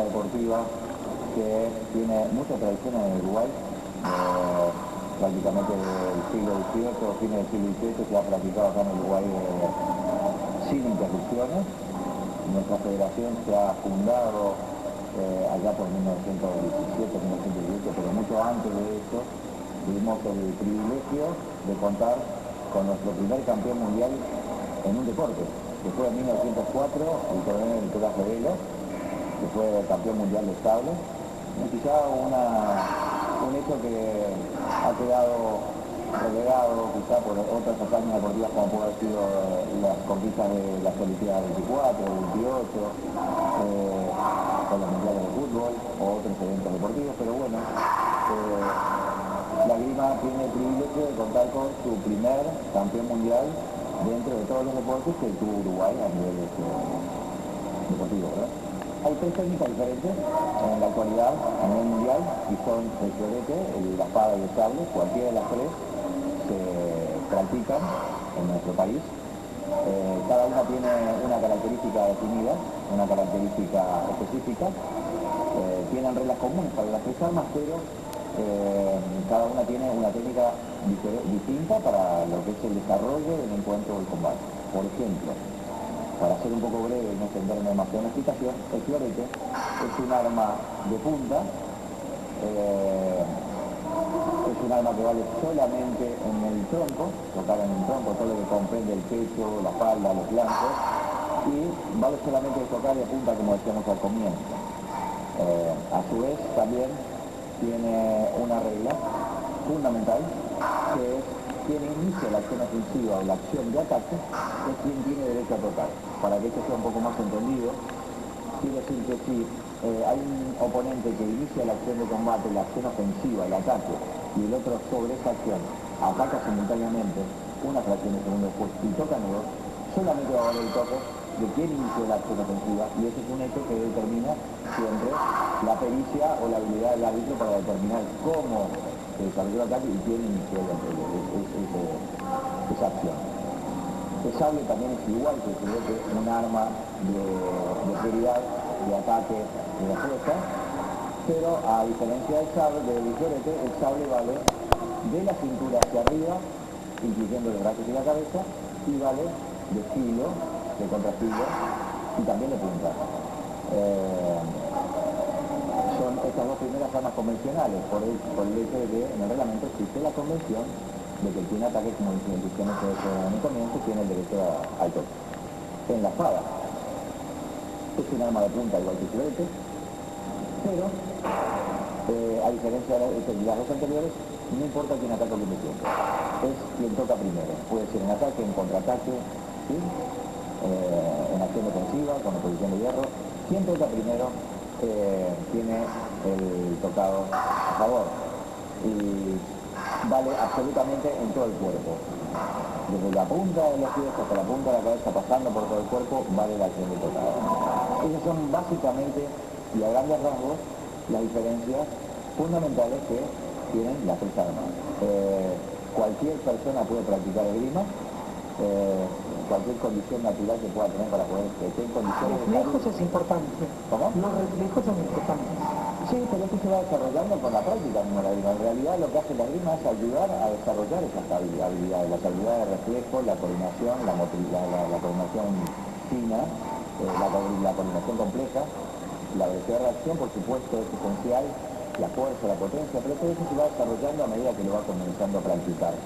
deportiva que tiene mucha tradición en Uruguay, prácticamente del siglo XVIII, fines del siglo XVIII, se ha practicado acá en Uruguay sin interrupciones. Nuestra federación se ha fundado allá por 1917, 1918, pero mucho antes de eso tuvimos el privilegio de contar con nuestro primer campeón mundial en un deporte, que fue en 1904, el coronel Nicolás Rebelo, que fue campeón mundial de sable. Quizá un hecho que ha quedado relegado quizá por otras hazañas deportivas como puede haber sido las conquistas de las Olimpiadas 24, 28, con los mundiales de fútbol o otros eventos deportivos, pero bueno, la esgrima tiene el privilegio de contar con su primer campeón mundial dentro de todos los deportes que tuvo Uruguay a nivel deportivo, ¿verdad? Hay tres técnicas diferentes en la actualidad a nivel mundial, y son el florete, la espada y el sable. Cualquiera de las tres se practican en nuestro país. Cada una tiene una característica definida, una característica específica. Tienen reglas comunes para las tres armas, pero cada una tiene una técnica distinta para lo que es el desarrollo del encuentro o el combate. Por ejemplo, para ser un poco breve y no extenderme demasiado en la explicación, el florete es un arma de punta, es un arma que vale solamente en el tronco, tocar en el tronco, todo lo que comprende el pecho, la espalda, los flancos, y vale solamente de tocar de punta, como decíamos al comienzo. A su vez también tiene una regla fundamental, que es quien inicia la acción ofensiva o la acción de ataque es quien tiene derecho a tocar. Para que esto sea un poco más entendido, quiero decir que si hay un oponente que inicia la acción de combate, la acción ofensiva, el ataque, y el otro sobre esa acción ataca simultáneamente una fracción de segundo después y tocan los dos, solamente va a valer el toque de quién inició la acción ofensiva, y ese es un hecho que determina siempre la pericia o la habilidad del árbitro para determinar cómo se desarrolló el ataque y quién inició esa acción. El sable también es igual que un arma de prioridad, de ataque, de la fuerza, pero a diferencia del sable, del florete, el sable vale de la cintura hacia arriba, incluyendo los brazos y la cabeza, y vale de filo, de contrafilo y también de punta. Son estas dos primeras armas convencionales, por el hecho de que en el reglamento existe la convención de que quien ataque, como decíamos en el comienzo, tiene el derecho al toque. En la espada es un arma de punta igual que el florete, pero a diferencia de las dos anteriores, no importa quién ataca o quién defiende, es quien toca primero. Puede ser en ataque, en contraataque, ¿sí? En acción defensiva, con oposición de hierro. Quien toca primero tiene el tocado a favor. Y vale absolutamente en todo el cuerpo. Desde la punta de los pies hasta la punta de la cabeza, pasando por todo el cuerpo, vale la acción de tocado. Esas son básicamente, y a grandes rasgos, las diferencias fundamentales que tienen las tres armas. Cualquier persona puede practicar esgrima, cualquier condición natural que pueda tener para poder estar en condiciones de lejos es importante. ¿Cómo? Los reflejos son importantes. Sí, pero esto se va desarrollando con la práctica misma de la esgrima. En realidad lo que hace la esgrima es ayudar a desarrollar esas habilidades, las habilidades de reflejo, la coordinación, la coordinación fina, la coordinación compleja, la velocidad de reacción, por supuesto, es esencial, la fuerza, la potencia, pero todo eso se va desarrollando a medida que lo va comenzando a practicar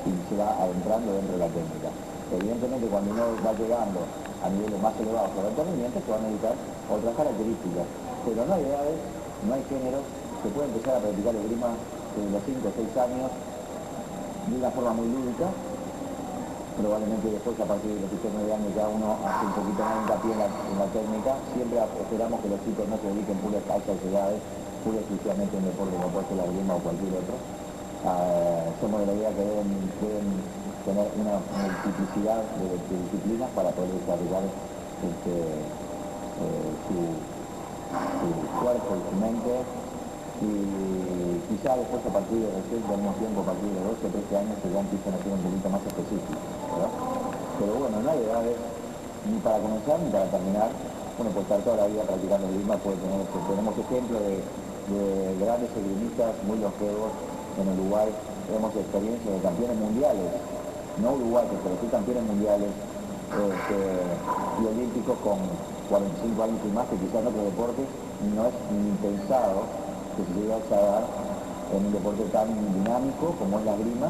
y se va adentrando dentro de la técnica. Evidentemente, cuando uno va llegando a niveles más elevados de rendimiento, se van a necesitar otras características, pero no hay edades, no hay géneros, se puede empezar a practicar esgrima desde los 5 o 6 años de una forma muy lúdica. Probablemente después, a partir de los 7 o 9 años, ya uno hace un poquito más hincapié en la técnica. Siempre esperamos que los chicos no se dediquen puras a esas edades, pura y exclusivamente a un deporte como puede ser la esgrima o cualquier otro. Somos de la idea que deben tener una multiplicidad de disciplinas para poder desarrollar su cuerpo y su mente, y quizá después a partir de recién, al mismo tiempo, a partir de 12 o 13 años, que ya empiezan a ser un poquito más específicos, ¿verdad? Pero bueno, no hay edades ni para comenzar ni para terminar, uno puede estar toda la vida practicando esgrima, tenemos ejemplos de grandes esgrimistas muy longevos en Uruguay, tenemos experiencias de campeones mundiales, no uruguayos, pero sí campeones mundiales y olímpicos con 45 años y más, que quizás en otros deportes no es ni pensado que se llegue a esa edad en un deporte tan dinámico como es la esgrima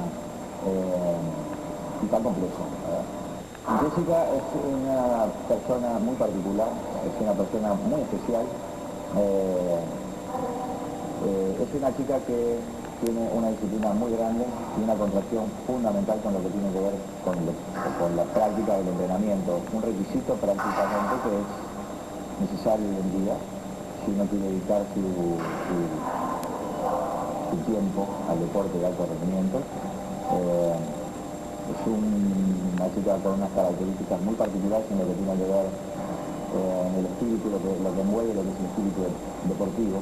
y tan complejo, ¿verdad? Jessica es una persona muy particular, es una persona muy especial. Es una chica que tiene una disciplina muy grande y una contracción fundamental con lo que tiene que ver con la práctica del entrenamiento. Un requisito prácticamente que es necesario hoy en día si uno quiere dedicar su tiempo al deporte de alto rendimiento. Es una chica con unas características muy particulares en lo que tiene que ver en el espíritu, lo que envuelve lo que es el espíritu deportivo.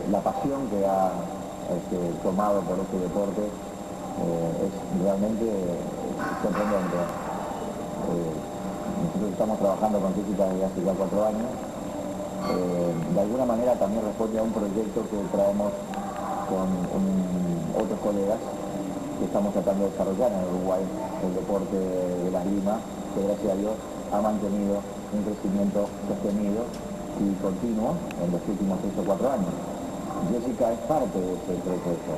La pasión que ha tomado por este deporte es realmente sorprendente. Nosotros estamos trabajando con Jessica desde hace ya 4 años. De alguna manera también responde a un proyecto que traemos con otros colegas que estamos tratando de desarrollar en Uruguay, el deporte de la esgrima, que gracias a Dios ha mantenido un crecimiento sostenido y continuo en los últimos 3 o 4 años. Jessica es parte de ese proceso,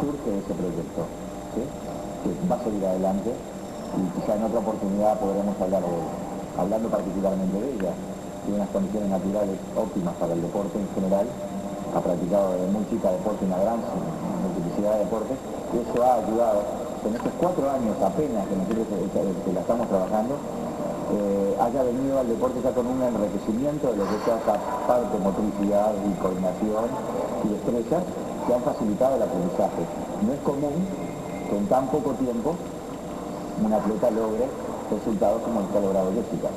surge de ese proyecto, ¿sí? Que va a seguir adelante y quizá en otra oportunidad podremos hablar de ella. Hablando particularmente de ella, tiene unas condiciones naturales óptimas para el deporte en general, ha practicado desde muy chica deporte, una gran multiplicidad de deportes, y eso ha ayudado en estos 4 años apenas que nosotros que la estamos trabajando, haya venido al deporte ya con un enriquecimiento de lo que es esa parte motricidad y coordinación y destrezas que han facilitado el aprendizaje. No es común que en tan poco tiempo un atleta logre resultados como el que ha logrado Jessica.